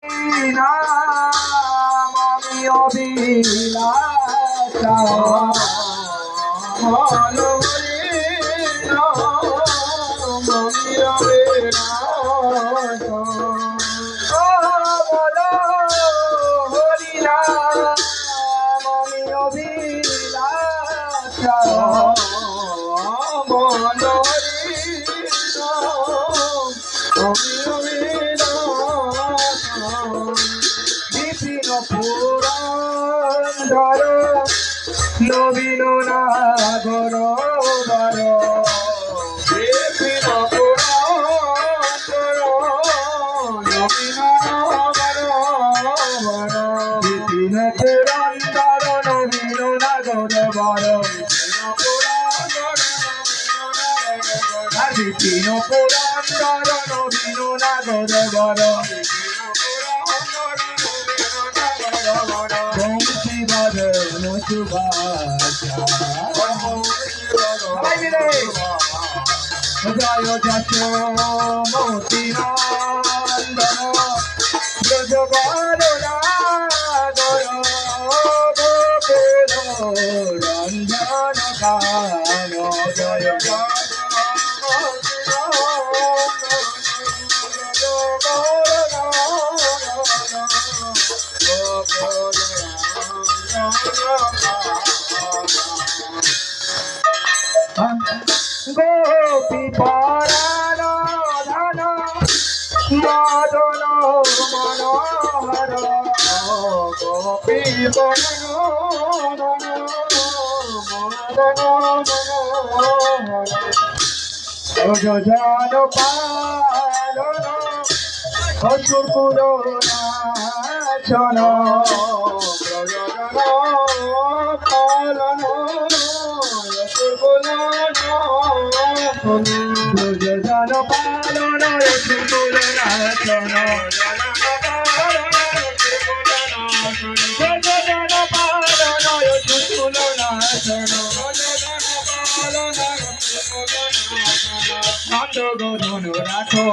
নাম আমি অবিলাস বলো হরি নাম আমি অবিলাস বলো হরি নাম আমি অবিলাস বলো হরি নাম বিপিন পুরন্দর নবীন নাগর বর বিপিন পুরন্দর নবীন নাগর বর বিপিন পুরন্দর নবীন নাগর বর বিপিন পুরন্দর নবীন নাগর বর বংশী বদন সুভাষা জয় যশোমতি নন্দন ব্রজ বরনাগর গোকুল রঞ্জন কান জয় গোপী পরাণ ধন মদন মনোহর গোপী পরাণ ধন মদন মনোহর যোজন পালন অসুর নাচন প্রয়োজন পালন যোজন পালন অসুর নাচন যোজন পালন অসুর নাচন নন্দ গো ধনু রাখো